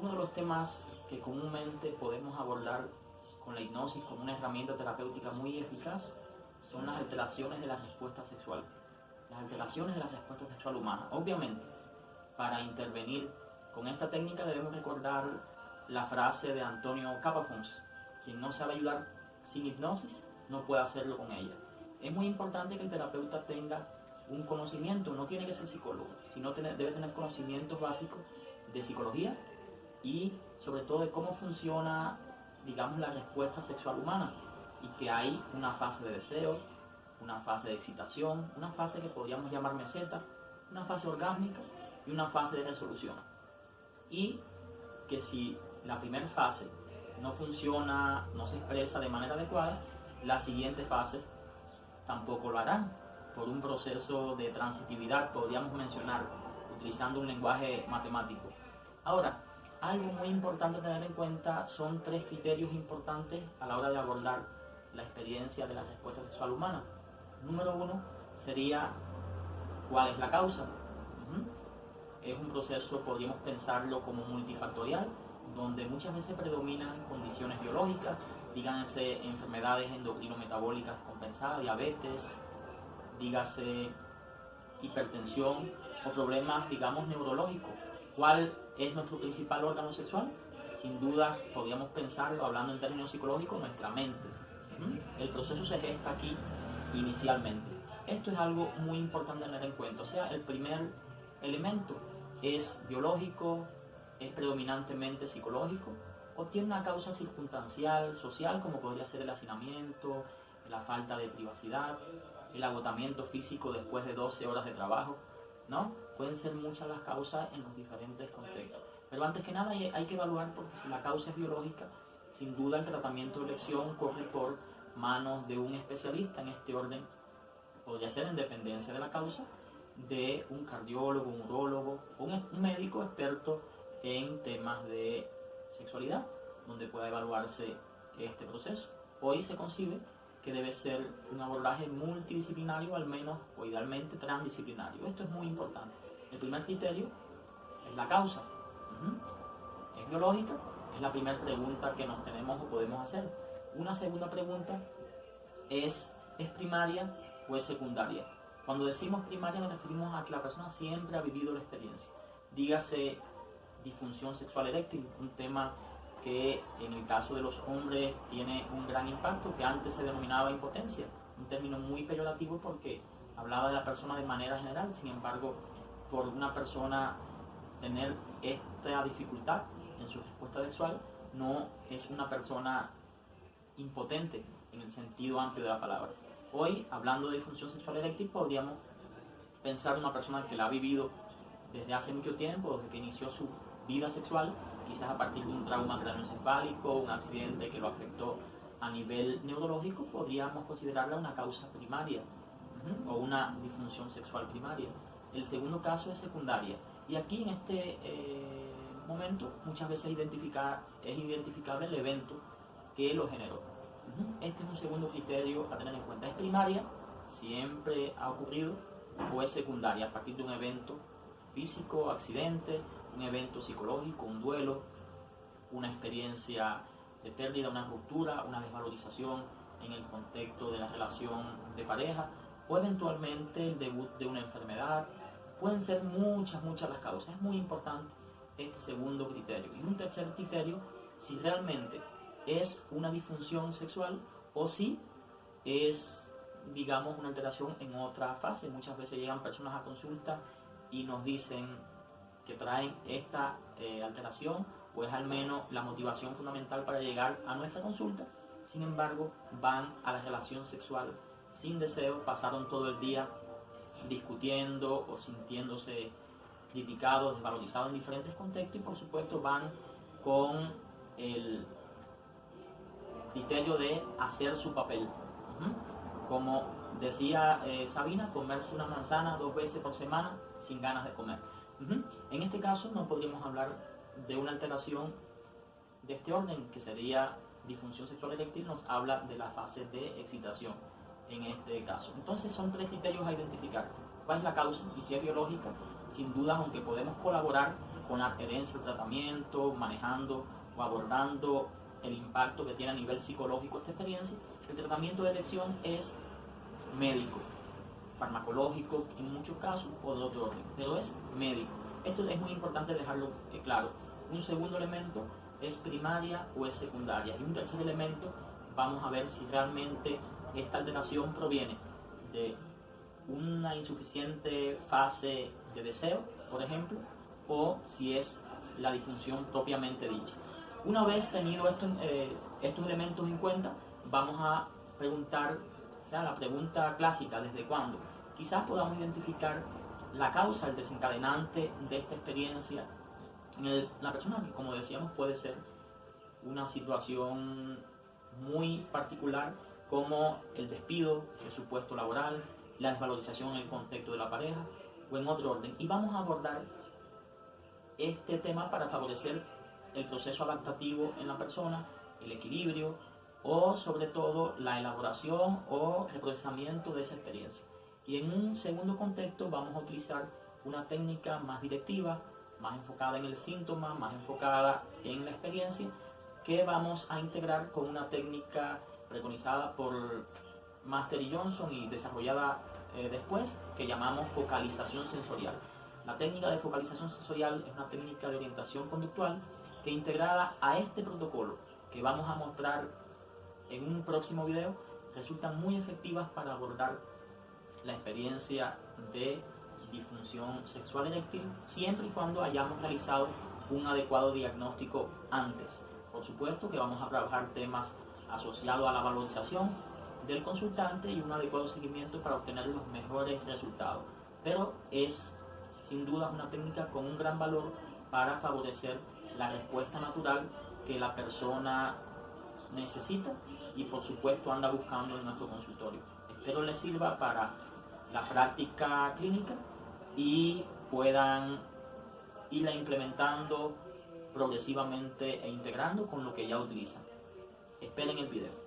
Uno de los temas que comúnmente podemos abordar con la hipnosis como una herramienta terapéutica muy eficaz son las alteraciones de la respuesta sexual. Las alteraciones de la respuesta sexual humana. Obviamente, para intervenir con esta técnica debemos recordar la frase de Antonio Capafons: quien no sabe ayudar sin hipnosis no puede hacerlo con ella. Es muy importante que el terapeuta tenga un conocimiento, no tiene que ser psicólogo, sino debe tener conocimientos básicos de psicología y sobre todo de cómo funciona, digamos, la respuesta sexual humana, y que hay una fase de deseo, una fase de excitación, una fase que podríamos llamar meseta, una fase orgásmica y una fase de resolución. Y que si la primera fase no funciona, no se expresa de manera adecuada, la siguiente fase tampoco lo harán, por un proceso de transitividad, podríamos mencionar, utilizando un lenguaje matemático. Ahora, algo muy importante a tener en cuenta son 3 criterios importantes a la hora de abordar la experiencia de la respuesta sexual humana. Número 1 sería ¿cuál es la causa? Es un proceso, podríamos pensarlo como multifactorial, donde muchas veces predominan condiciones biológicas, díganse enfermedades endocrino-metabólicas compensadas, diabetes, dígase hipertensión o problemas, digamos, neurológicos. ¿Cuál es nuestro principal órgano sexual? Sin duda, podríamos pensarlo, hablando en términos psicológicos, nuestra mente. El proceso se gesta aquí inicialmente. Esto es algo muy importante tener en cuenta. O sea, el primer elemento es biológico, es predominantemente psicológico, o tiene una causa circunstancial, social, como podría ser el hacinamiento, la falta de privacidad, el agotamiento físico después de 12 horas de trabajo, ¿no? Pueden ser muchas las causas en los diferentes contextos. Pero antes que nada hay que evaluar, porque si la causa es biológica, sin duda el tratamiento de elección corre por manos de un especialista en este orden. Podría ser, en dependencia de la causa, de un cardiólogo, un urólogo, un médico experto en temas de sexualidad, donde pueda evaluarse este proceso. Hoy se concibe que debe ser un abordaje multidisciplinario, al menos, o idealmente transdisciplinario. Esto es muy importante. El primer criterio es la causa. ¿Es biológica? Es la primera pregunta que nos tenemos o podemos hacer. Una segunda pregunta ¿es primaria o es secundaria? Cuando decimos primaria nos referimos a que la persona siempre ha vivido la experiencia. Dígase disfunción sexual eréctil, un tema que en el caso de los hombres tiene un gran impacto, que antes se denominaba impotencia, un término muy peyorativo porque hablaba de la persona de manera general. Sin embargo, por una persona tener esta dificultad en su respuesta sexual, no es una persona impotente en el sentido amplio de la palabra. Hoy, hablando de disfunción sexual eréctil, podríamos pensar en una persona que la ha vivido desde hace mucho tiempo, desde que inició su vida sexual, quizás a partir de un trauma craneoencefálico, un accidente que lo afectó a nivel neurológico, podríamos considerarla una causa primaria o una disfunción sexual primaria. El segundo caso es secundaria, y aquí en este momento muchas veces es identificable el evento que lo generó. Este es un segundo criterio a tener en cuenta. ¿Es primaria? Siempre ha ocurrido. ¿O es secundaria? A partir de un evento físico, accidente, un evento psicológico, un duelo, una experiencia de pérdida, una ruptura, una desvalorización en el contexto de la relación de pareja, o eventualmente el debut de una enfermedad. Pueden ser muchas las causas. Es muy importante este segundo criterio. Y un tercer criterio, si realmente es una disfunción sexual o si es, digamos, una alteración en otra fase. Muchas veces llegan personas a consulta y nos dicen que traen esta alteración, o es al menos la motivación fundamental para llegar a nuestra consulta. Sin embargo, van a la relación sexual sin deseo, pasaron todo el día discutiendo o sintiéndose criticados, desvalorizados en diferentes contextos, y por supuesto van con el criterio de hacer su papel. Como decía Sabina, comerse una manzana 2 veces por semana sin ganas de comer. En este caso no podríamos hablar de una alteración de este orden, que sería disfunción sexual eréctil. Nos habla de la fase de excitación en este caso. Entonces son 3 criterios a identificar. ¿Cuál es la causa? Y si es biológica, sin duda, aunque podemos colaborar con la adherencia al tratamiento, manejando o abordando el impacto que tiene a nivel psicológico esta experiencia. El tratamiento de elección es médico, farmacológico en muchos casos o de otro orden, pero es médico. Esto es muy importante dejarlo claro. Un segundo elemento es primaria o es secundaria, y un tercer elemento, vamos a ver si realmente esta alteración proviene de una insuficiente fase de deseo, por ejemplo, o si es la disfunción propiamente dicha. Una vez tenido estos elementos en cuenta, vamos a preguntar, o sea, la pregunta clásica, ¿desde cuándo? Quizás podamos identificar la causa, el desencadenante de esta experiencia en la persona, que como decíamos puede ser una situación muy particular como el despido de su puesto laboral, la desvalorización en el contexto de la pareja o en otro orden. Y vamos a abordar este tema para favorecer el proceso adaptativo en la persona, el equilibrio o sobre todo la elaboración o reprocesamiento de esa experiencia. Y en un segundo contexto vamos a utilizar una técnica más directiva, más enfocada en el síntoma, más enfocada en la experiencia, que vamos a integrar con una técnica preconizada por Master y Johnson y desarrollada después, que llamamos focalización sensorial. La técnica de focalización sensorial es una técnica de orientación conductual que, integrada a este protocolo que vamos a mostrar en un próximo video, resultan muy efectivas para abordar la experiencia de disfunción sexual eréctil, siempre y cuando hayamos realizado un adecuado diagnóstico antes. Por supuesto que vamos a trabajar temas asociados a la valorización del consultante y un adecuado seguimiento para obtener los mejores resultados. Pero es sin duda una técnica con un gran valor para favorecer la respuesta natural que la persona necesita y por supuesto anda buscando en nuestro consultorio. Espero les sirva para la práctica clínica y puedan irla implementando progresivamente e integrando con lo que ya utilizan. Esperen el video.